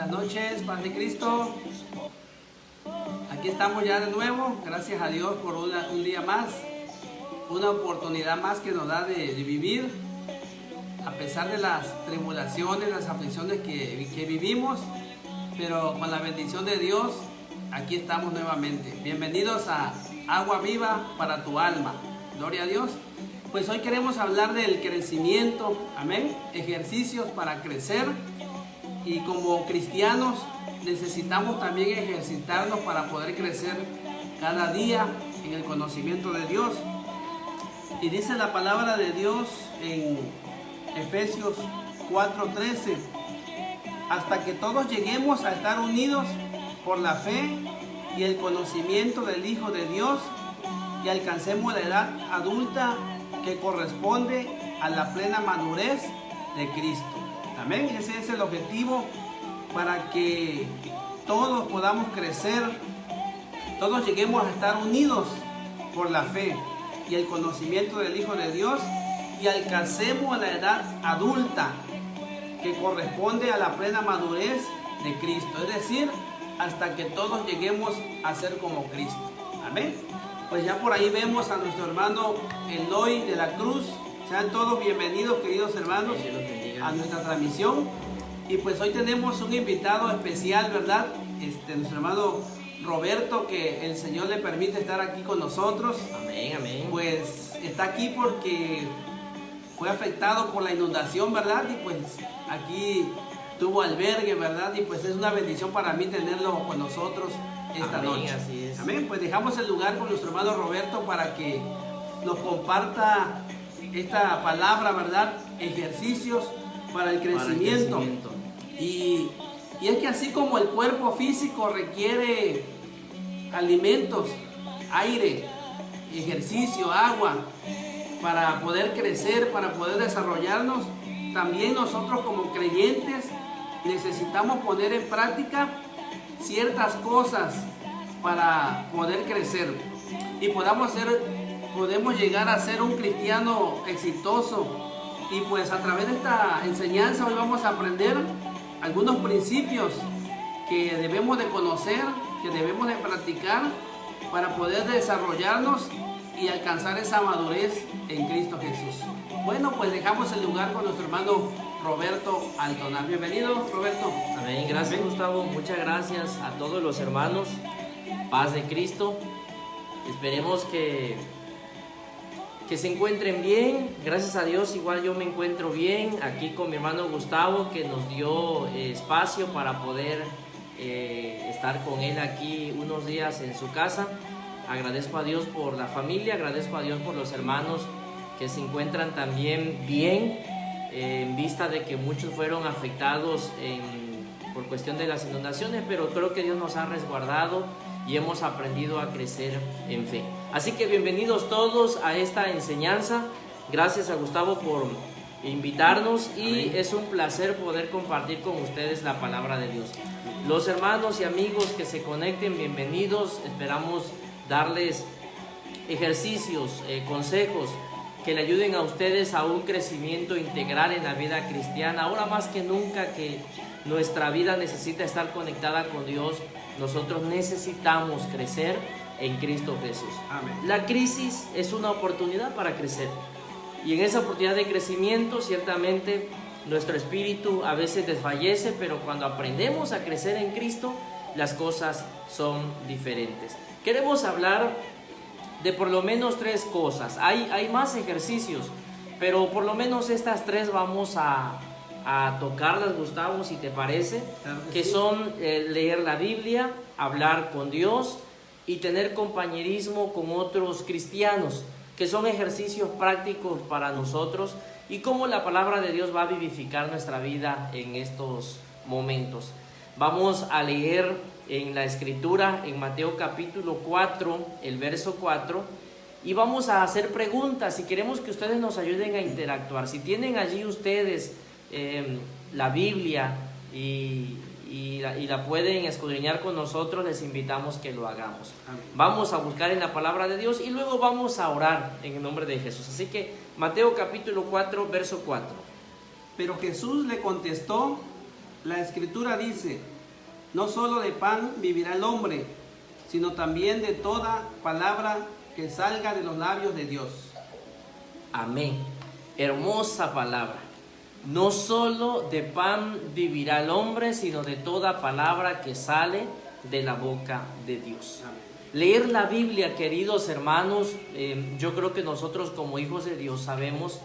Buenas noches, paz de Cristo. Aquí estamos ya de nuevo, gracias a Dios por un día más, una oportunidad más que nos da de vivir, a pesar de las tribulaciones, las aflicciones que vivimos, pero con la bendición de Dios, aquí estamos nuevamente. Bienvenidos a Agua Viva para tu alma. Gloria a Dios. Pues hoy queremos hablar del crecimiento, amén, ejercicios para crecer, y como cristianos necesitamos también ejercitarnos para poder crecer cada día en el conocimiento de Dios. Y dice la palabra de Dios en Efesios 4:13, hasta que todos lleguemos a estar unidos por la fe y el conocimiento del Hijo de Dios y alcancemos la edad adulta que corresponde a la plena madurez de Cristo. Amén. Ese es el objetivo, para que todos podamos crecer, todos lleguemos a estar unidos por la fe y el conocimiento del Hijo de Dios y alcancemos la edad adulta que corresponde a la plena madurez de Cristo. Es decir, hasta que todos lleguemos a ser como Cristo. Amén. Pues ya por ahí vemos a nuestro hermano Eloy de la Cruz. Sean todos bienvenidos, queridos hermanos, a nuestra transmisión. Y pues hoy tenemos un invitado especial, ¿verdad? Nuestro hermano Roberto, que el Señor le permite estar aquí con nosotros. Amén, amén. Pues está aquí porque fue afectado por la inundación, ¿verdad? Y pues aquí tuvo albergue, ¿verdad? Y pues es una bendición para mí tenerlo con nosotros esta noche. Así es. Amén. Pues dejamos el lugar con nuestro hermano Roberto para que nos comparta esta palabra, ¿verdad? Ejercicios para el crecimiento. Y es que así como el cuerpo físico requiere alimentos, aire, ejercicio, agua, para poder crecer, para poder desarrollarnos, también nosotros como creyentes necesitamos poner en práctica ciertas cosas para poder crecer y podemos llegar a ser un cristiano exitoso. Y pues a través de esta enseñanza hoy vamos a aprender algunos principios que debemos de conocer, que debemos de practicar para poder desarrollarnos y alcanzar esa madurez en Cristo Jesús. Bueno, pues dejamos el lugar con nuestro hermano Roberto Altonar. Bienvenido, Roberto. Amén. Gracias, Gustavo. Muchas gracias a todos los hermanos. Paz de Cristo. Esperemos que se encuentren bien. Gracias a Dios, igual yo me encuentro bien aquí con mi hermano Gustavo, que nos dio espacio para poder estar con él aquí unos días en su casa. Agradezco a Dios por la familia, agradezco a Dios por los hermanos que se encuentran también bien, en vista de que muchos fueron afectados por cuestión de las inundaciones, pero creo que Dios nos ha resguardado y hemos aprendido a crecer en fe. Así que bienvenidos todos a esta enseñanza. Gracias a Gustavo por invitarnos y es un placer poder compartir con ustedes la palabra de Dios. Los hermanos y amigos que se conecten, bienvenidos. Esperamos darles ejercicios, consejos que le ayuden a ustedes a un crecimiento integral en la vida cristiana. Ahora más que nunca que nuestra vida necesita estar conectada con Dios, nosotros necesitamos crecer en Cristo Jesús. Amén. La crisis es una oportunidad para crecer. Y en esa oportunidad de crecimiento, ciertamente, nuestro espíritu a veces desfallece, pero cuando aprendemos a crecer en Cristo, las cosas son diferentes. Queremos hablar de por lo menos 3 cosas. Hay más ejercicios, pero por lo menos estas 3 vamos a tocarlas, Gustavo, si te parece, claro que sí. son leer la Biblia, hablar con Dios y tener compañerismo con otros cristianos, que son ejercicios prácticos para nosotros y cómo la palabra de Dios va a vivificar nuestra vida en estos momentos. Vamos a leer en la Escritura, en Mateo capítulo 4, el verso 4, y vamos a hacer preguntas y queremos que ustedes nos ayuden a interactuar. Si tienen allí ustedes la Biblia y la pueden escudriñar con nosotros, les invitamos que lo hagamos. Amén. Vamos a buscar en la palabra de Dios y luego vamos a orar en el nombre de Jesús. Así que Mateo capítulo 4, verso 4. Pero Jesús le contestó, la Escritura dice, No solo de pan vivirá el hombre, sino también de toda palabra que salga de los labios de Dios. Amén. Hermosa palabra. No solo de pan vivirá el hombre, sino de toda palabra que sale de la boca de Dios. Amén. Leer la Biblia, queridos hermanos, yo creo que nosotros como hijos de Dios sabemos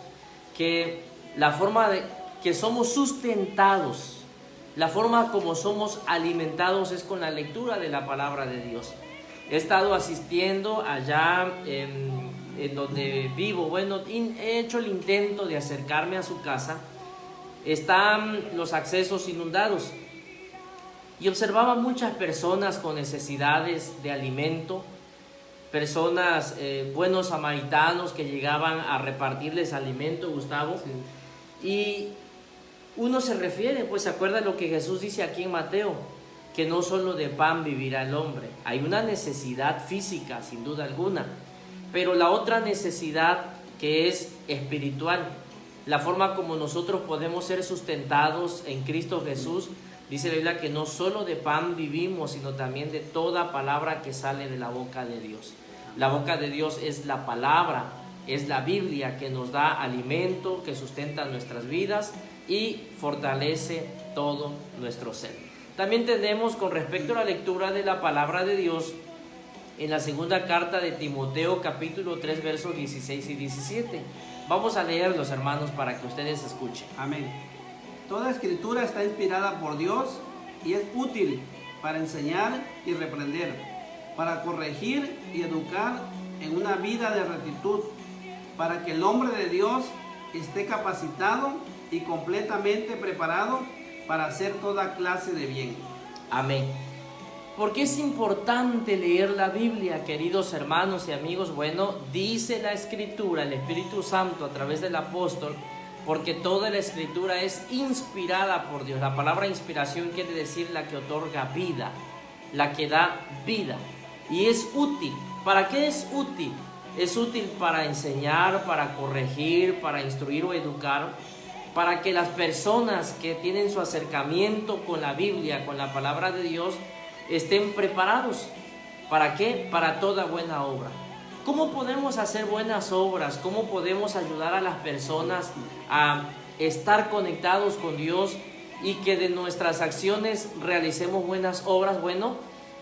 que la forma de que somos sustentados, la forma como somos alimentados es con la lectura de la palabra de Dios. He estado asistiendo allá en donde vivo. Bueno, he hecho el intento de acercarme a su casa. Están los accesos inundados y observaba muchas personas con necesidades de alimento, personas, buenos samaritanos que llegaban a repartirles alimento, Gustavo. Sí. Y uno se refiere, pues se acuerda lo que Jesús dice aquí en Mateo, que no solo de pan vivirá el hombre. Hay una necesidad física, sin duda alguna, pero la otra necesidad que es espiritual, la forma como nosotros podemos ser sustentados en Cristo Jesús. Dice la Biblia que no solo de pan vivimos, sino también de toda palabra que sale de la boca de Dios. La boca de Dios es la palabra, es la Biblia que nos da alimento, que sustenta nuestras vidas y fortalece todo nuestro ser. También tenemos con respecto a la lectura de la palabra de Dios en la segunda carta de Timoteo, capítulo 3, versos 16 y 17. Vamos a leerlos, hermanos, para que ustedes escuchen. Amén. Toda escritura está inspirada por Dios y es útil para enseñar y reprender, para corregir y educar en una vida de rectitud, para que el hombre de Dios esté capacitado y completamente preparado para hacer toda clase de bien. Amén. ¿Por qué es importante leer la Biblia, queridos hermanos y amigos? Bueno, dice la Escritura, el Espíritu Santo a través del apóstol, porque toda la Escritura es inspirada por Dios. La palabra inspiración quiere decir la que otorga vida, la que da vida. Y es útil. ¿Para qué es útil? Es útil para enseñar, para corregir, para instruir o educar, para que las personas que tienen su acercamiento con la Biblia, con la palabra de Dios, estén preparados. ¿Para qué? Para toda buena obra. ¿Cómo podemos hacer buenas obras? ¿Cómo podemos ayudar a las personas a estar conectados con Dios y que de nuestras acciones realicemos buenas obras? Bueno,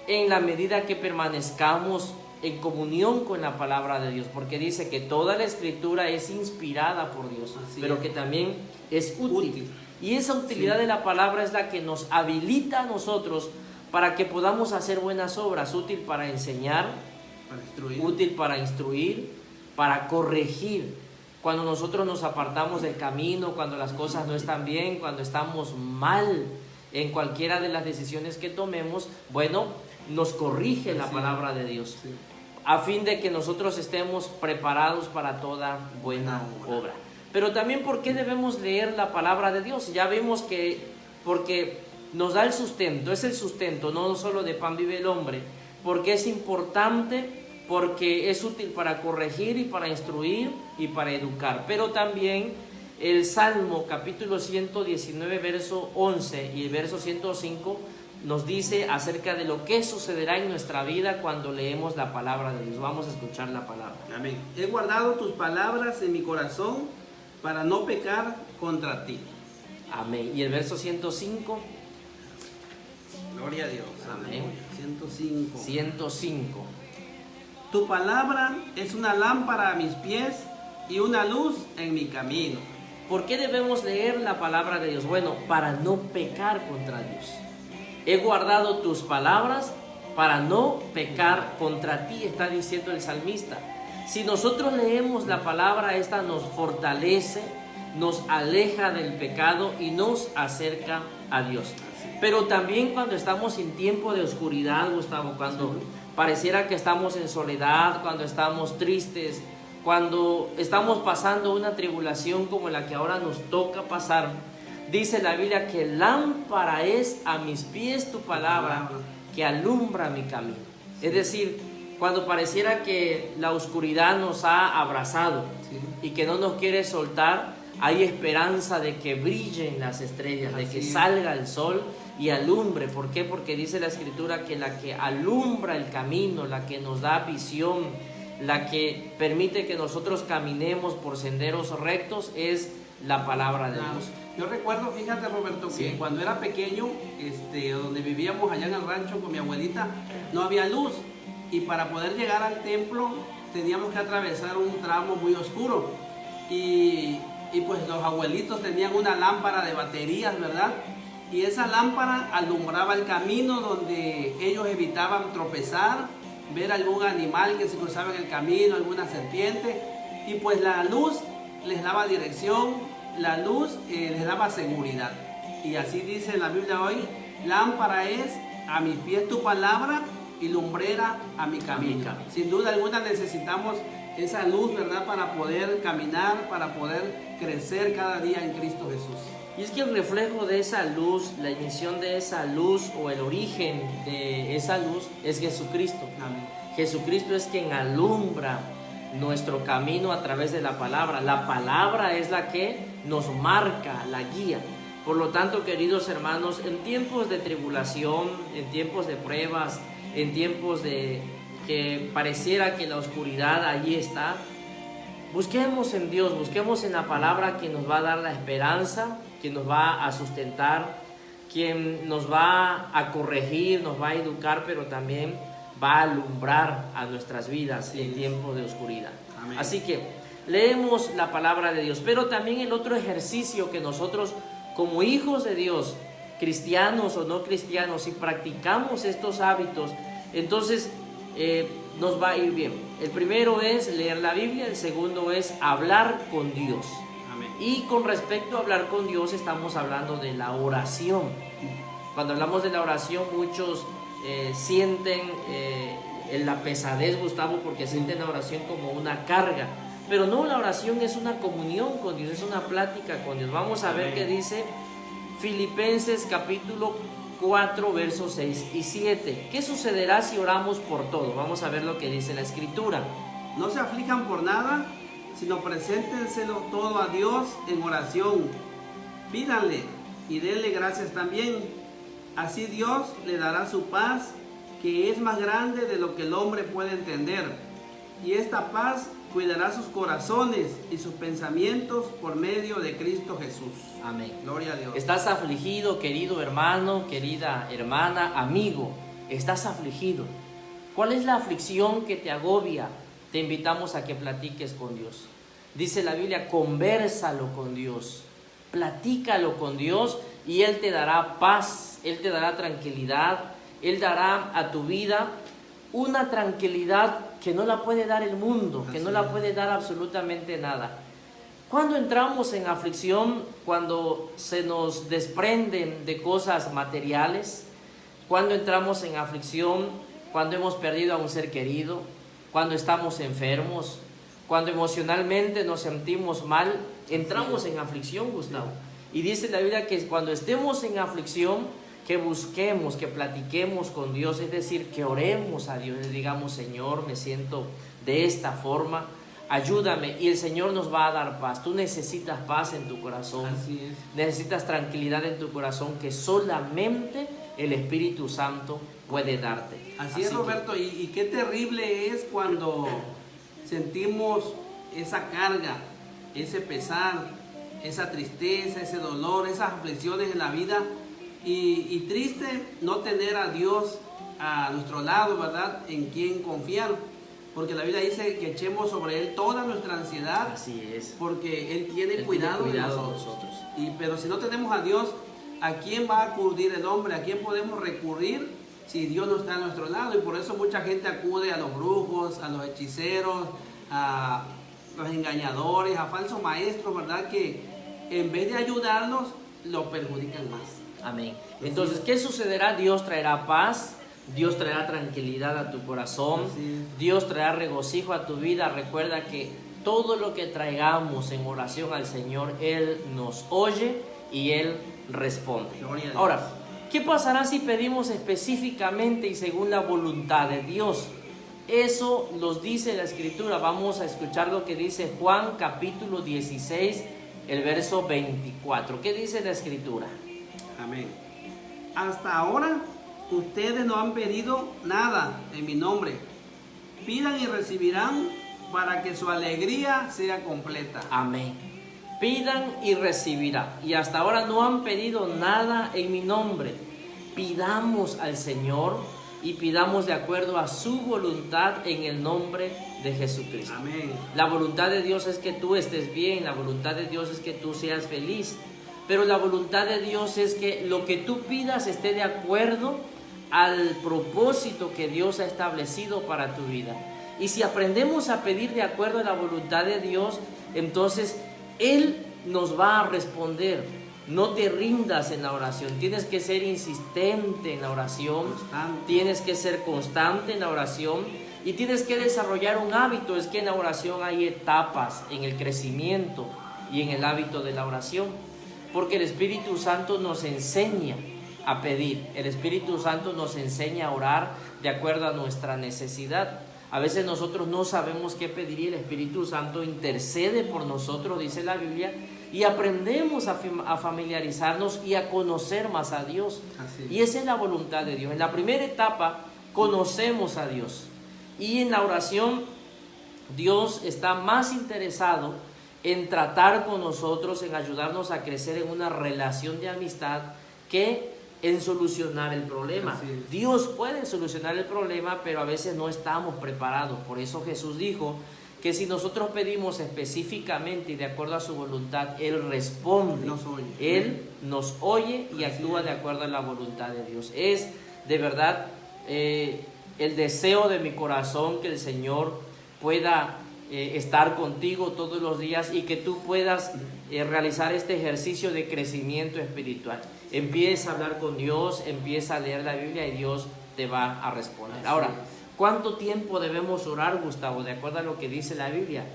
en la medida que permanezcamos en comunión con la palabra de Dios, porque dice que toda la Escritura es inspirada por Dios, pero que también es útil. Y esa utilidad de la palabra es la que nos habilita a nosotros para que podamos hacer buenas obras, útil para enseñar, útil para instruir, para corregir. Cuando nosotros nos apartamos del camino, cuando las cosas no están bien, cuando estamos mal en cualquiera de las decisiones que tomemos, bueno, nos corrige la palabra de Dios, a fin de que nosotros estemos preparados para toda buena obra. Pero también, ¿por qué debemos leer la palabra de Dios? Ya vimos que porque nos da el sustento, es el sustento, no solo de pan vive el hombre, porque es importante, porque es útil para corregir y para instruir y para educar. Pero también el Salmo capítulo 119, verso 11 y el verso 105 nos dice acerca de lo que sucederá en nuestra vida cuando leemos la palabra de Dios. Vamos a escuchar la palabra. Amén. He guardado tus palabras en mi corazón para no pecar contra ti. Amén. Y el verso 105. Gloria a Dios. Amén. 105. 105. Tu palabra es una lámpara a mis pies y una luz en mi camino. ¿Por qué debemos leer la palabra de Dios? Bueno, para no pecar contra Dios. He guardado tus palabras para no pecar contra ti, está diciendo el salmista. Si nosotros leemos la palabra, esta nos fortalece, nos aleja del pecado y nos acerca a Dios. Pero también cuando estamos en tiempo de oscuridad, Gustavo, cuando pareciera que estamos en soledad, cuando estamos tristes, cuando estamos pasando una tribulación como la que ahora nos toca pasar, dice la Biblia que lámpara es a mis pies tu palabra, que alumbra mi camino. Es decir, cuando pareciera que la oscuridad nos ha abrazado y que no nos quiere soltar, hay esperanza de que brillen las estrellas, de que salga el sol y alumbre. ¿Por qué? Porque dice la Escritura que la que alumbra el camino, la que nos da visión, la que permite que nosotros caminemos por senderos rectos es la palabra de Dios. Yo recuerdo, fíjate Roberto, que cuando era pequeño, donde vivíamos allá en el rancho con mi abuelita, no había luz, y para poder llegar al templo teníamos que atravesar un tramo muy oscuro, y pues los abuelitos tenían una lámpara de baterías, ¿verdad? Y esa lámpara alumbraba el camino donde ellos evitaban tropezar, ver algún animal que se cruzaba en el camino, alguna serpiente, y pues la luz les daba dirección, la luz les daba seguridad. Y así dice la Biblia hoy: lámpara es a mis pies tu palabra y lumbrera a mi camino. Sin duda alguna necesitamos esa luz, ¿verdad?, para poder caminar, para poder crecer cada día en Cristo Jesús. Y es que el reflejo de esa luz, la emisión de esa luz o el origen de esa luz es Jesucristo. Amén. Jesucristo es quien alumbra nuestro camino a través de la palabra. La palabra es la que nos marca, la guía. Por lo tanto, queridos hermanos, en tiempos de tribulación, en tiempos de pruebas, en tiempos de que pareciera que la oscuridad allí está, busquemos en Dios, busquemos en la palabra, quien nos va a dar la esperanza, quien nos va a sustentar, quien nos va a corregir, nos va a educar, pero también va a alumbrar a nuestras vidas en tiempo de oscuridad. Amén. Así que leemos la palabra de Dios, pero también el otro ejercicio que nosotros como hijos de Dios, cristianos o no cristianos, si practicamos estos hábitos, entonces nos va a ir bien. El primero es leer la Biblia, el segundo es hablar con Dios. Amén. Y con respecto a hablar con Dios, estamos hablando de la oración. Cuando hablamos de la oración, muchos sienten la pesadez, Gustavo, porque sienten la oración como una carga. Pero no, la oración es una comunión con Dios, es una plática con Dios. Vamos a ver qué dice Filipenses capítulo 4, versos 6 y 7. ¿Qué sucederá si oramos por todo? Vamos a ver lo que dice la Escritura. No se aflijan por nada, sino preséntenselo todo a Dios en oración. Pídanle y denle gracias también. Así Dios le dará su paz, que es más grande de lo que el hombre puede entender. Y esta paz cuidará sus corazones y sus pensamientos por medio de Cristo Jesús. Amén. Gloria a Dios. ¿Estás afligido, querido hermano, querida hermana, amigo? ¿Estás afligido? ¿Cuál es la aflicción que te agobia? Te invitamos a que platiques con Dios. Dice la Biblia: convérsalo con Dios, platícalo con Dios y Él te dará paz, Él te dará tranquilidad, Él dará a tu vida una tranquilidad que no la puede dar el mundo, que no la puede dar absolutamente nada. Cuando entramos en aflicción, cuando se nos desprenden de cosas materiales, cuando entramos en aflicción, cuando hemos perdido a un ser querido, cuando estamos enfermos, cuando emocionalmente nos sentimos mal, entramos en aflicción, Gustavo. Y dice la Biblia que cuando estemos en aflicción, que busquemos, que platiquemos con Dios, es decir, que oremos a Dios, le digamos: Señor, me siento de esta forma, ayúdame, y el Señor nos va a dar paz. Tú necesitas paz en tu corazón, Así es. necesitas tranquilidad en tu corazón que solamente el Espíritu Santo puede darte. Así es, Roberto, y qué terrible es cuando sentimos esa carga, ese pesar, esa tristeza, ese dolor, esas aflicciones en la vida, y triste no tener a Dios a nuestro lado, ¿verdad?, en quien confiar, porque la Biblia dice que echemos sobre Él toda nuestra ansiedad. Así es. Porque Él tiene cuidado de nosotros. Pero si no tenemos a Dios, ¿a quién va a acudir el hombre? ¿A quién podemos recurrir si Dios no está a nuestro lado? Y por eso mucha gente acude a los brujos, a los hechiceros, a los engañadores, a falsos maestros, ¿verdad?, que en vez de ayudarnos, lo perjudican más. Amén. Entonces, ¿qué sucederá? Dios traerá paz, Dios traerá tranquilidad a tu corazón, Dios traerá regocijo a tu vida. Recuerda que todo lo que traigamos en oración al Señor, Él nos oye y Él responde. Ahora, ¿qué pasará si pedimos específicamente y según la voluntad de Dios? Eso nos dice la Escritura. Vamos a escuchar lo que dice Juan capítulo 16, el verso 24. ¿Qué dice la Escritura? Amén. hasta ahora ustedes no han pedido nada en mi nombre. Pidan y recibirán para que su alegría sea completa. Amén. Pidan y recibirán. Y hasta ahora no han pedido nada en mi nombre. Pidamos al Señor y pidamos de acuerdo a su voluntad en el nombre de Jesucristo. Amén. La voluntad de Dios es que tú estés bien, la voluntad de Dios es que tú seas feliz, pero la voluntad de Dios es que lo que tú pidas esté de acuerdo al propósito que Dios ha establecido para tu vida. Y si aprendemos a pedir de acuerdo a la voluntad de Dios, entonces Él nos va a responder. No te rindas en la oración, tienes que ser insistente en la oración, tienes que ser constante en la oración y tienes que desarrollar un hábito. Es que en la oración hay etapas en el crecimiento y en el hábito de la oración, porque el Espíritu Santo nos enseña a pedir, el Espíritu Santo nos enseña a orar de acuerdo a nuestra necesidad. A veces nosotros no sabemos qué pedir y el Espíritu Santo intercede por nosotros, dice la Biblia, y aprendemos a familiarizarnos y a conocer más a Dios. Y esa es la voluntad de Dios. En la primera etapa conocemos a Dios, y en la oración Dios está más interesado en tratar con nosotros, en ayudarnos a crecer en una relación de amistad que en solucionar el problema. Dios puede solucionar el problema, pero a veces no estamos preparados. Por eso Jesús dijo que si nosotros pedimos específicamente y de acuerdo a su voluntad, Él responde, Él nos oye y actúa de acuerdo a la voluntad de Dios. Es de verdad el deseo de mi corazón que el Señor pueda estar contigo todos los días y que tú puedas realizar este ejercicio de crecimiento espiritual. Empieza a hablar con Dios, empieza a leer la Biblia y Dios te va a responder. Ahora, ¿cuánto tiempo debemos orar, Gustavo? De acuerdo a lo que dice la Biblia.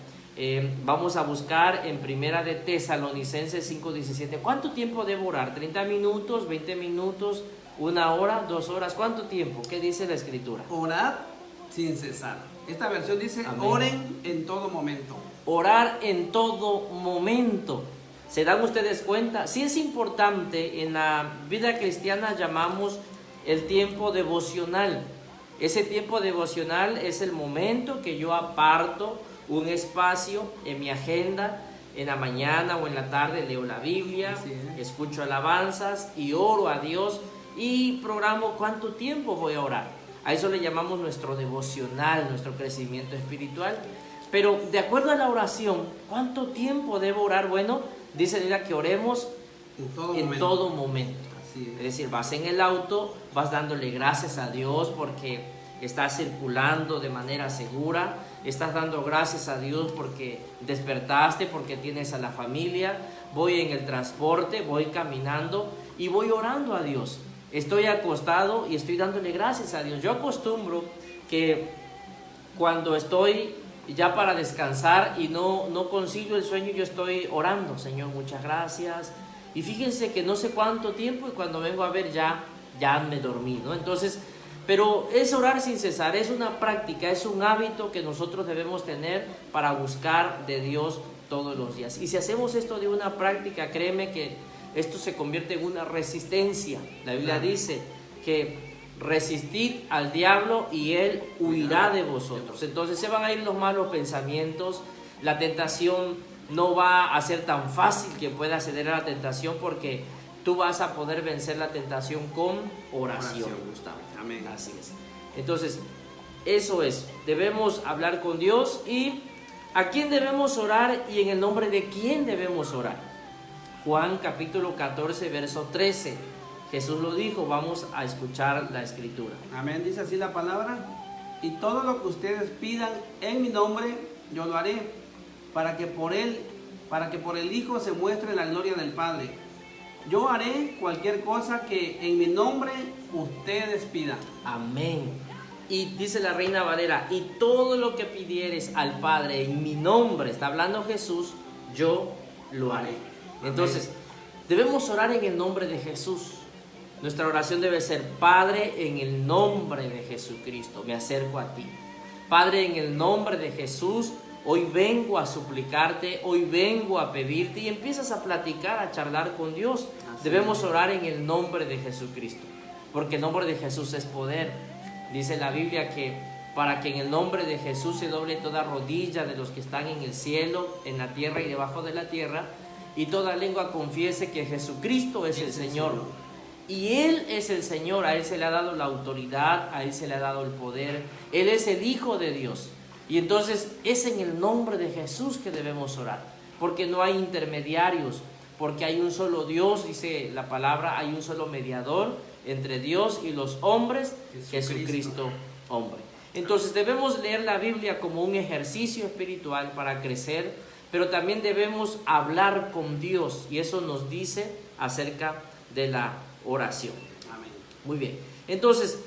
Vamos a buscar en Primera de Tesalonicenses 5:17. ¿Cuánto tiempo debo orar? ¿30 minutos? ¿20 minutos? ¿1 hora? ¿2 horas? ¿Cuánto tiempo? ¿Qué dice la Escritura? Orad sin cesar. Esta versión dice: amén. Oren en todo momento. Orar en todo momento. ¿Se dan ustedes cuenta? Sí es importante, en la vida cristiana llamamos el tiempo devocional. Ese tiempo devocional es el momento que yo aparto un espacio en mi agenda, en la mañana o en la tarde leo la Biblia, escucho alabanzas y oro a Dios y programo cuánto tiempo voy a orar. A eso le llamamos nuestro devocional, nuestro crecimiento espiritual. Pero de acuerdo a la oración, ¿cuánto tiempo debo orar? Bueno, dice Lila que oremos en todo momento. Es decir, vas en el auto, vas dándole gracias a Dios porque estás circulando de manera segura, estás dando gracias a Dios porque despertaste, porque tienes a la familia. Voy en el transporte, voy caminando y voy orando a Dios. Estoy acostado y estoy dándole gracias a Dios. Yo acostumbro que cuando estoy ya para descansar y no consigo el sueño, yo estoy orando: Señor, muchas gracias. Y fíjense que no sé cuánto tiempo y cuando vengo a ver ya me dormí, ¿no? Entonces, pero es orar sin cesar, es una práctica, es un hábito que nosotros debemos tener para buscar de Dios todos los días. Y si hacemos esto de una práctica, créeme que esto se convierte en una resistencia. La Biblia dice que resistid al diablo y él huirá de vosotros. Entonces se van a ir los malos pensamientos, la tentación no va a ser tan fácil que pueda ceder a la tentación, porque tú vas a poder vencer la tentación con oración, Gustavo. Amén. Así es. Entonces, eso es. Debemos hablar con Dios. ¿Y a quién debemos orar y en el nombre de quién debemos orar? Juan capítulo 14, verso 13. Jesús lo dijo. Vamos a escuchar la Escritura. Amén. Dice así la palabra: y todo lo que ustedes pidan en mi nombre, yo lo haré, para que por el Hijo se muestre la gloria del Padre. Yo haré cualquier cosa que en mi nombre ustedes pidan. Amén. Y dice la Reina Valera: y todo lo que pidieres al Padre en mi nombre, está hablando Jesús, yo lo haré. Entonces, debemos orar en el nombre de Jesús. Nuestra oración debe ser: Padre, en el nombre de Jesucristo, me acerco a ti. Padre, en el nombre de Jesús, hoy vengo a suplicarte, hoy vengo a pedirte, y empiezas a platicar, a charlar con Dios. Debemos orar en el nombre de Jesucristo. porque el nombre de Jesús es poder. Dice la Biblia que para que en el nombre de Jesús se doble toda rodilla de los que están en el cielo, en la tierra y debajo de la tierra, y toda lengua confiese que Jesucristo es el Señor. Y Él es el Señor, a Él se le ha dado la autoridad, a Él se le ha dado el poder, Él es el Hijo de Dios. Y entonces es en el nombre de Jesús que debemos orar, porque no hay intermediarios, porque hay un solo Dios, dice la palabra, hay un solo mediador entre Dios y los hombres, Jesucristo hombre. Entonces debemos leer la Biblia como un ejercicio espiritual para crecer, pero también debemos hablar con Dios, y eso nos dice acerca de la oración. Amén. Muy bien. Entonces,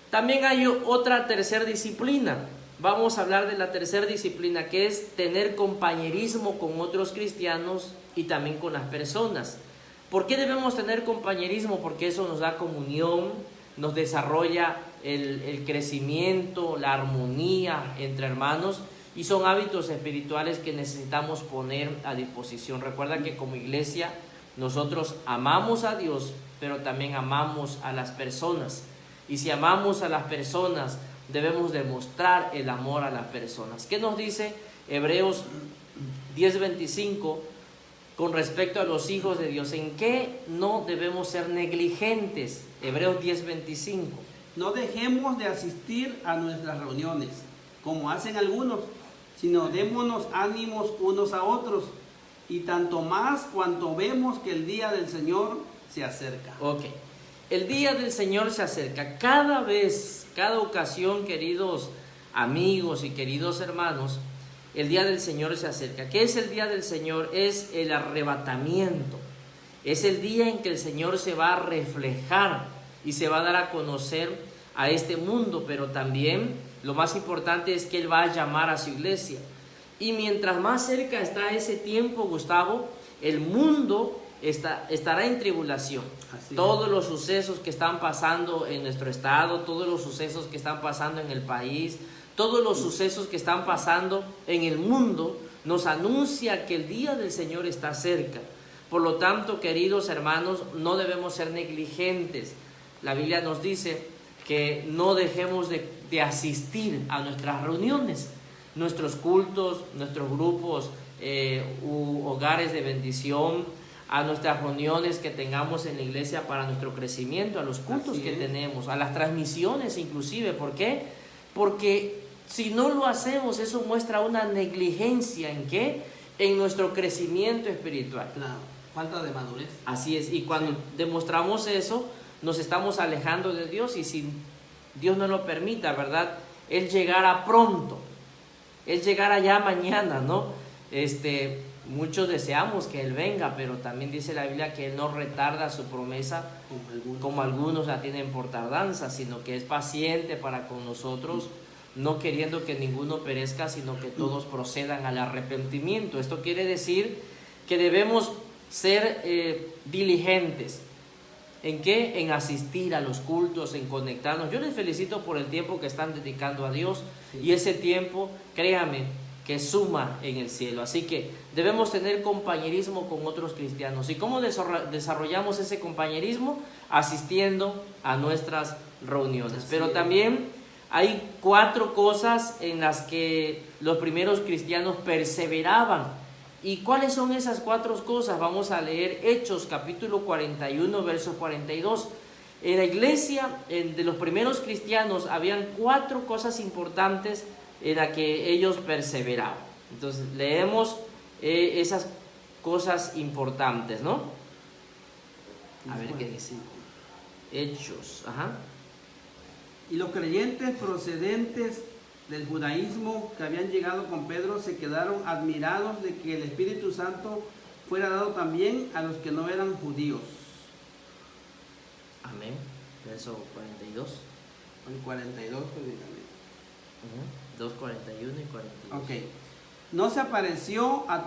también hay otra tercera disciplina. Vamos a hablar de la tercera disciplina, que es tener compañerismo con otros cristianos y también con las personas. ¿Por qué debemos tener compañerismo? Porque eso nos da comunión, nos desarrolla el crecimiento, la armonía entre hermanos, y son hábitos espirituales que necesitamos poner a disposición. Recuerda que como iglesia nosotros amamos a Dios, pero también amamos a las personas. Y si amamos a las personas, debemos demostrar el amor a las personas. ¿Qué nos dice Hebreos 10:25 con respecto a los hijos de Dios? ¿En qué no debemos ser negligentes? Hebreos 10:25. No dejemos de asistir a nuestras reuniones, como hacen algunos, sino démonos ánimos unos a otros, y tanto más cuanto vemos que el día del Señor se acerca. Ok, el día del Señor se acerca. Cada vez, cada ocasión, queridos amigos y queridos hermanos, el día del Señor se acerca. ¿Qué es el día del Señor? Es el arrebatamiento. Es el día en que el Señor se va a reflejar y se va a dar a conocer a este mundo, pero también lo más importante es que Él va a llamar a su iglesia. Y mientras más cerca está ese tiempo, Gustavo, el mundo estará en tribulación. Todos los sucesos que están pasando en nuestro estado, todos los sucesos que están pasando en el país, todos los sucesos que están pasando en el mundo, nos anuncia que el día del Señor está cerca. Por lo tanto, queridos hermanos, no debemos ser negligentes. La Biblia nos dice que no dejemos de asistir a nuestras reuniones, nuestros cultos, nuestros grupos, hogares de bendición, a nuestras reuniones que tengamos en la iglesia para nuestro crecimiento, a los cultos que tenemos, a las transmisiones inclusive. ¿Por qué? Porque si no lo hacemos, eso muestra una negligencia. ¿En qué? En nuestro crecimiento espiritual. Claro, falta de madurez. Así es, y cuando demostramos eso, nos estamos alejando de Dios, y si Dios no lo permita, ¿verdad? Él llegará pronto, Él llegará ya mañana, ¿no? Muchos deseamos que Él venga, pero también dice la Biblia que Él no retarda su promesa como algunos la tienen por tardanza, sino que es paciente para con nosotros, no queriendo que ninguno perezca, sino que todos procedan al arrepentimiento. Esto quiere decir que debemos ser diligentes. ¿En qué? En asistir a los cultos, en conectarnos. Yo les felicito por el tiempo que están dedicando a Dios, y ese tiempo, créame, que suma en el cielo. Así que debemos tener compañerismo con otros cristianos. ¿Y cómo desarrollamos ese compañerismo? Asistiendo a nuestras reuniones. Pero también hay 4 cosas en las que los primeros cristianos perseveraban. ¿Y cuáles son esas 4 cosas? Vamos a leer Hechos capítulo 41, verso 42. En la iglesia de los primeros cristianos habían 4 cosas importantes en las que ellos perseveraban. Entonces leemos esas cosas importantes, ¿no? A ver qué dice. Hechos, Y los creyentes procedentes del judaísmo que habían llegado con Pedro se quedaron admirados de que el Espíritu Santo fuera dado también a los que no eran judíos. Amén. Verso 42. El 42, pues, 2, 41 y 42. Ok. No se apareció a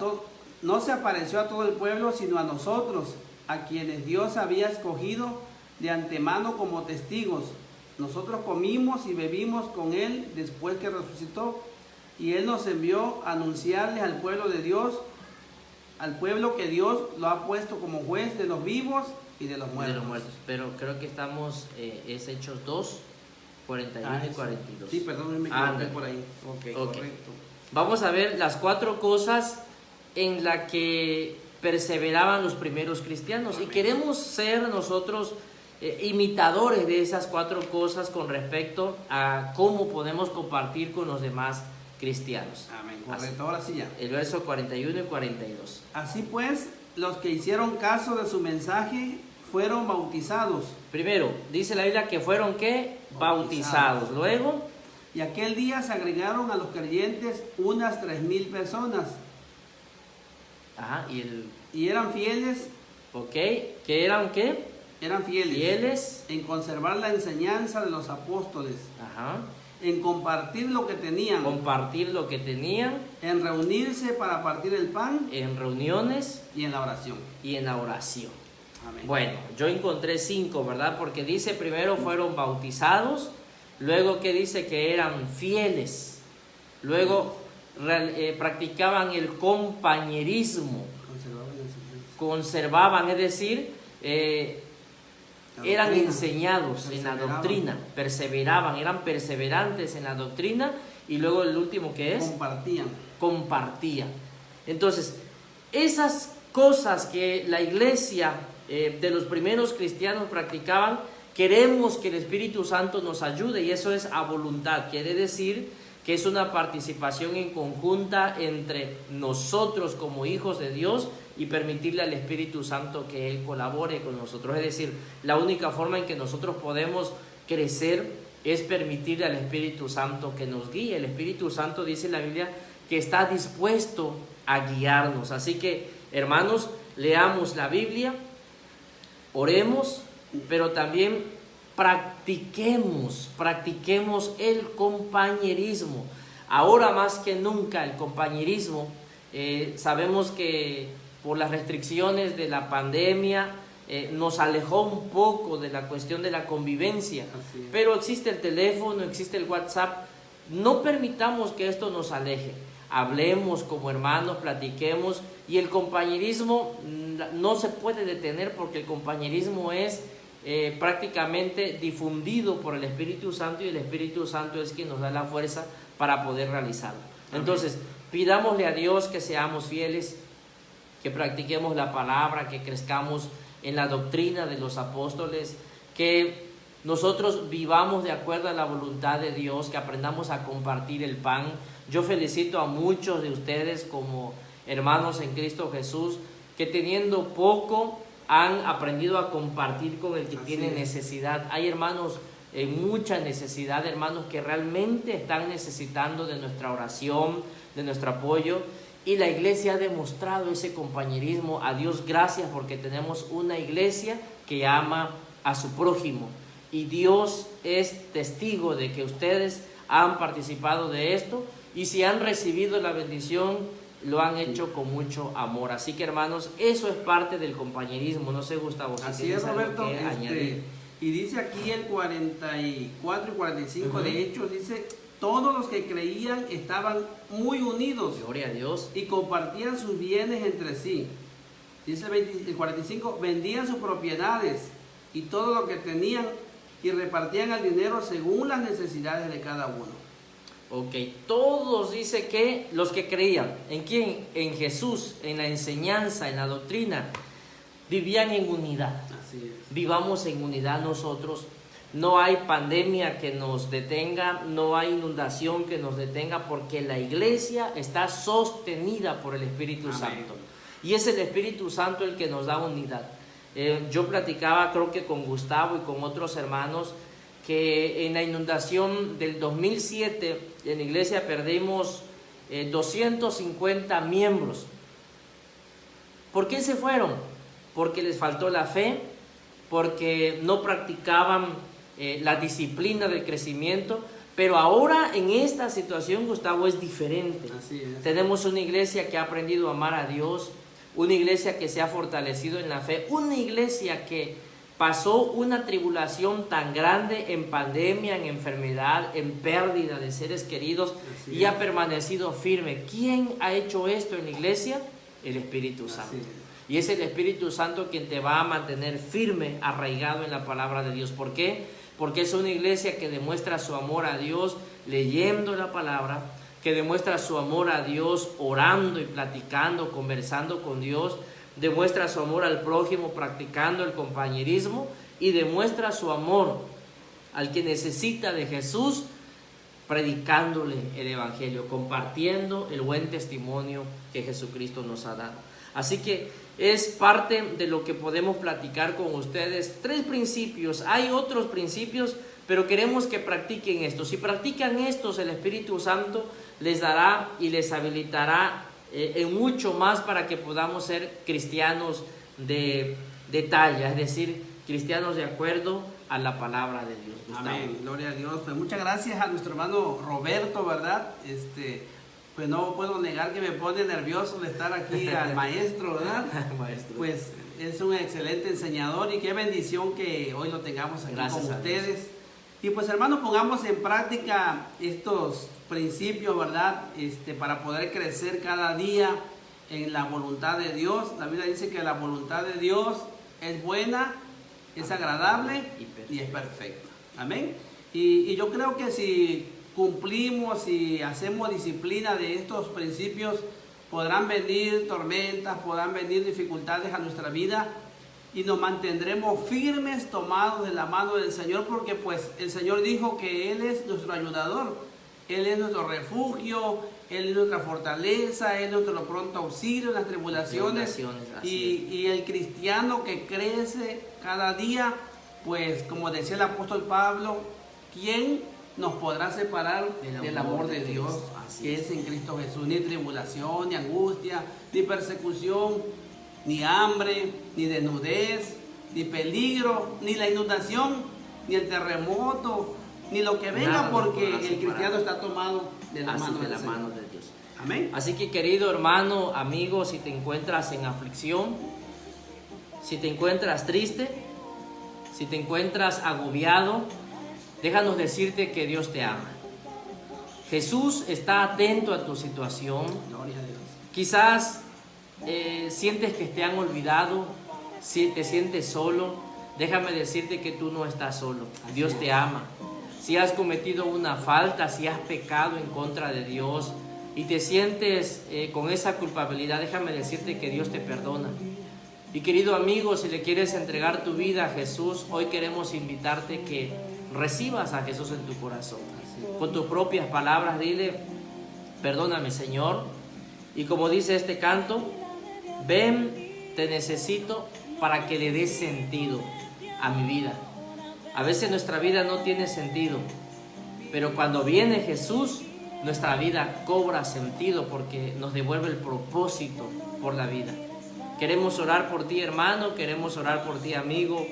todo el pueblo, sino a nosotros, a quienes Dios había escogido de antemano como testigos. Nosotros comimos y bebimos con Él después que resucitó, y Él nos envió a anunciarles al pueblo de Dios, al pueblo que Dios lo ha puesto como juez de los vivos y de los de muertos. los muertos. Pero creo que estamos, es Hechos 2, 41 y Eso. 42. Sí, perdón, me equivoqué Ándale. por ahí. Ok, Ok. correcto. Vamos a ver las 4 cosas en las que perseveraban los primeros cristianos. Y queremos ser nosotros imitadores de esas 4 cosas con respecto a cómo podemos compartir con los demás cristianos. Amén, correcto. Ahora sí ya. El verso 41 y 42. Así pues, los que hicieron caso de su mensaje fueron bautizados. Primero, dice la Biblia que fueron ¿qué? Bautizados. Luego, Y aquel día se agregaron a los creyentes unas 3,000 personas. ajá, Y eran fieles, ok, ¿qué eran qué? eran fieles Fieles, en conservar la enseñanza de los apóstoles, ajá, en compartir lo que tenían, compartir lo que tenían en reunirse para partir el pan en reuniones y en la oración. y en la oración. Amén. Bueno, yo encontré 5, ¿verdad? Porque dice primero fueron bautizados, luego que dice que eran fieles, luego practicaban el compañerismo, Conservaban la enseñanza. conservaban, es decir, La eran doctrina. enseñados en la Perseveraban. doctrina, perseveraban, eran perseverantes en la doctrina, y luego el último que es compartían. Entonces, esas cosas que la iglesia de los primeros cristianos practicaban, queremos que el Espíritu Santo nos ayude, y eso es a voluntad, quiere decir que es una participación en conjunta entre nosotros como hijos de Dios y permitirle al Espíritu Santo que Él colabore con nosotros. Es decir, la única forma en que nosotros podemos crecer es permitirle al Espíritu Santo que nos guíe. El Espíritu Santo, dice la Biblia, que está dispuesto a guiarnos. Así que, hermanos, leamos la Biblia, oremos, pero también practiquemos el compañerismo. Ahora más que nunca el compañerismo, sabemos que por las restricciones de la pandemia nos alejó un poco de la cuestión de la convivencia, pero existe el teléfono, existe el WhatsApp. No permitamos que esto nos aleje. Hablemos como hermanos, platiquemos, y el compañerismo no se puede detener, porque el compañerismo es prácticamente difundido por el Espíritu Santo, y el Espíritu Santo es quien nos da la fuerza para poder realizarlo. Entonces, pidámosle a Dios que seamos fieles, que practiquemos la palabra, que crezcamos en la doctrina de los apóstoles, que nosotros vivamos de acuerdo a la voluntad de Dios, que aprendamos a compartir el pan. Yo felicito a muchos de ustedes como hermanos en Cristo Jesús, que teniendo poco han aprendido a compartir con el que tiene necesidad. Hay hermanos en mucha necesidad, hermanos que realmente están necesitando de nuestra oración, de nuestro apoyo, y la iglesia ha demostrado ese compañerismo. A Dios gracias, porque tenemos una iglesia que ama a su prójimo, y Dios es testigo de que ustedes han participado de esto, y si han recibido la bendición, lo han hecho con mucho amor. Así que, hermanos, eso es parte del compañerismo. No sé, Gustavo, si Así tienes es, Roberto. algo que añadir. Y dice aquí el 44 y 45 de Hechos, dice: todos los que creían estaban muy unidos Gloria a Dios. y compartían sus bienes entre sí. Dice el 45, vendían sus propiedades y todo lo que tenían, y repartían el dinero según las necesidades de cada uno. Ok, todos, dice que los que creían, ¿en quién? En Jesús, en la enseñanza, en la doctrina, vivían en unidad. Así es. Vivamos en unidad nosotros. No hay pandemia que nos detenga, no hay inundación que nos detenga, porque la iglesia está sostenida por el Espíritu Santo. Y es el Espíritu Santo el que nos da unidad. Yo platicaba, creo que con Gustavo y con otros hermanos, que en la inundación del 2007 en la iglesia perdimos 250 miembros. ¿Por qué se fueron? Porque les faltó la fe, porque no practicaban la disciplina del crecimiento. Pero ahora en esta situación, Gustavo, es diferente. Así es. Tenemos una iglesia que ha aprendido a amar a Dios, una iglesia que se ha fortalecido en la fe, una iglesia que pasó una tribulación tan grande en pandemia, en enfermedad, en pérdida de seres queridos, y ha permanecido firme. ¿Quién ha hecho esto en la iglesia? El Espíritu Santo. Y es el Espíritu Santo quien te va a mantener firme, arraigado en la palabra de Dios. ¿Por qué? Porque es una iglesia que demuestra su amor a Dios leyendo la palabra, que demuestra su amor a Dios orando y platicando, conversando con Dios, demuestra su amor al prójimo practicando el compañerismo y demuestra su amor al que necesita de Jesús predicándole el Evangelio, compartiendo el buen testimonio que Jesucristo nos ha dado. Así que es parte de lo que podemos platicar con ustedes. 3 principios, hay otros principios, pero queremos que practiquen estos. Si practican estos, el Espíritu Santo les dará y les habilitará en mucho más para que podamos ser cristianos de talla, es decir, cristianos de acuerdo a la palabra de Dios. Gustavo. Amén, gloria a Dios. Pues muchas gracias a nuestro hermano Roberto, ¿verdad? Pues no puedo negar que me pone nervioso de estar aquí al maestro, ¿verdad? Maestro. Pues es un excelente enseñador y qué bendición que hoy lo tengamos aquí Gracias con a ustedes. Y pues hermanos, pongamos en práctica estos principios, ¿verdad? Para poder crecer cada día en la voluntad de Dios. La Biblia dice que la voluntad de Dios es buena, es agradable y es perfecta. Amén. Y yo creo que si cumplimos y hacemos disciplina de estos principios, podrán venir tormentas, podrán venir dificultades a nuestra vida y nos mantendremos firmes, tomados de la mano del Señor, porque pues el Señor dijo que Él es nuestro ayudador, Él es nuestro refugio, Él es nuestra fortaleza, Él es nuestro pronto auxilio en las tribulaciones. Y el cristiano que crece cada día, pues como decía el apóstol Pablo, ¿quién nos podrá separar del amor de Dios que es en Cristo Jesús? Ni tribulación, ni angustia, ni persecución, ni hambre, ni desnudez, ni peligro, ni la inundación, ni el terremoto, ni lo que venga, nada, porque el cristiano está tomado de la mano de Dios. Amén. Así que, querido hermano, amigo, si te encuentras en aflicción, si te encuentras triste, si te encuentras agobiado, déjanos decirte que Dios te ama. Jesús está atento a tu situación. Gloria a Dios. Quizás sientes que te han olvidado, si te sientes solo, déjame decirte que tú no estás solo. Dios te ama. Si has cometido una falta, si has pecado en contra de Dios y te sientes con esa culpabilidad, déjame decirte que Dios te perdona. Y querido amigo, si le quieres entregar tu vida a Jesús, hoy queremos invitarte que recibas a Jesús en tu corazón. Con tus propias palabras dile: perdóname, Señor. Y como dice este canto, ven, te necesito para que le des sentido a mi vida. A veces nuestra vida no tiene sentido, pero cuando viene Jesús, nuestra vida cobra sentido porque nos devuelve el propósito por la vida. Queremos orar por ti, hermano, queremos orar por ti, amigo,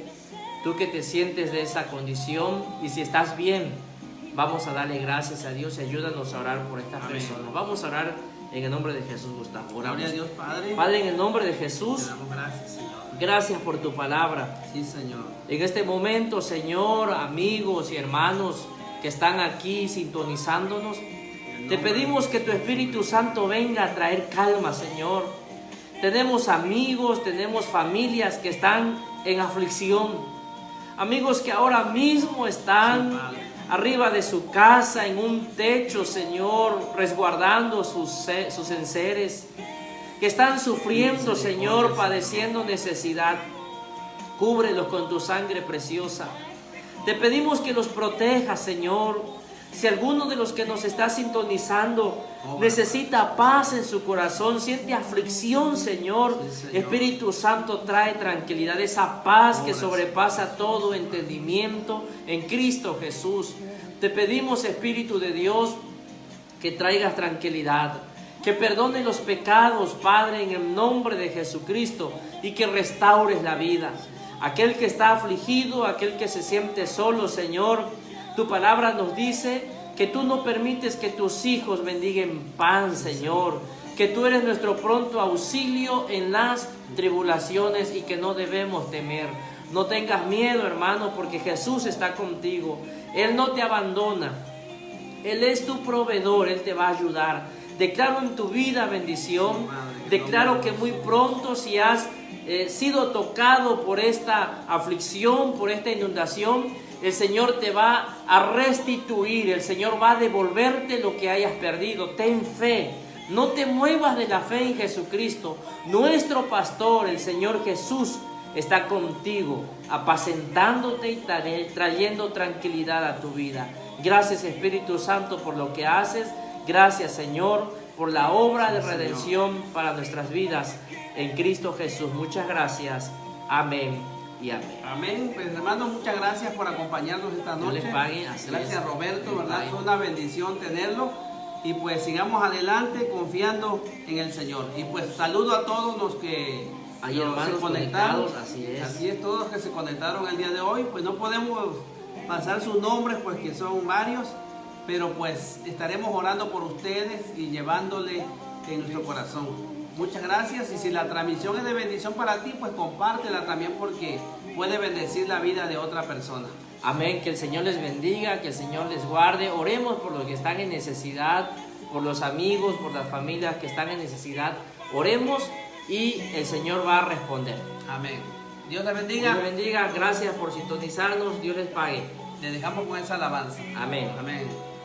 tú que te sientes de esa condición, y si estás bien, vamos a darle gracias a Dios y ayúdanos a orar por estas personas. Vamos a orar en el nombre de Jesús, Gustavo. Oramos. Gloria a Dios, Padre. Padre, en el nombre de Jesús, Te damos gracias, Señor. gracias por tu palabra. Sí, Señor. En este momento, Señor, amigos y hermanos que están aquí sintonizándonos, te pedimos que tu Espíritu Santo venga a traer calma, Señor. Tenemos amigos, tenemos familias que están en aflicción, amigos que ahora mismo están arriba de su casa, en un techo, Señor, resguardando sus enseres, que están sufriendo, Señor, padeciendo necesidad. Cúbrelos con tu sangre preciosa. Te pedimos que los protejas, Señor. Si alguno de los que nos está sintonizando necesita paz en su corazón, siente aflicción, Señor, Espíritu Santo trae tranquilidad, esa paz que sobrepasa todo entendimiento en Cristo Jesús. Te pedimos, Espíritu de Dios, que traigas tranquilidad, que perdone los pecados, Padre, en el nombre de Jesucristo, y que restaures la vida. Aquel que está afligido, aquel que se siente solo, Señor, tu palabra nos dice que tú no permites que tus hijos mendiguen pan, Señor, que tú eres nuestro pronto auxilio en las tribulaciones y que no debemos temer. No tengas miedo, hermano, porque Jesús está contigo. Él no te abandona. Él es tu proveedor, Él te va a ayudar. Declaro en tu vida bendición. Declaro que muy pronto, si has sido tocado por esta aflicción, por esta inundación, el Señor te va a restituir, el Señor va a devolverte lo que hayas perdido. Ten fe, no te muevas de la fe en Jesucristo. Nuestro pastor, el Señor Jesús, está contigo, apacentándote y trayendo tranquilidad a tu vida. Gracias, Espíritu Santo, por lo que haces. Gracias, Señor, por la obra de redención para nuestras vidas en Cristo Jesús. Muchas gracias. Amén y amén. Amén. Pues hermanos, muchas gracias por acompañarnos esta noche. Dios les pague. Así gracias es. Roberto, Dios les ¿verdad? pague. Fue una bendición tenerlo. Y pues sigamos adelante confiando en el Señor. Y pues saludo a todos los que Hay hermanos conectados, así es. Así es, todos los que se conectaron el día de hoy. Pues no podemos pasar sus nombres, pues que son varios. Pero pues estaremos orando por ustedes y llevándole en nuestro corazón. Muchas gracias, y si la transmisión es de bendición para ti, pues compártela también, porque puede bendecir la vida de otra persona. Amén, que el Señor les bendiga, que el Señor les guarde. Oremos por los que están en necesidad, por los amigos, por las familias que están en necesidad. Oremos y el Señor va a responder. Amén. Dios les bendiga. Dios les bendiga, gracias por sintonizarnos, Dios les pague. Le dejamos con esa alabanza. Amén. Amén.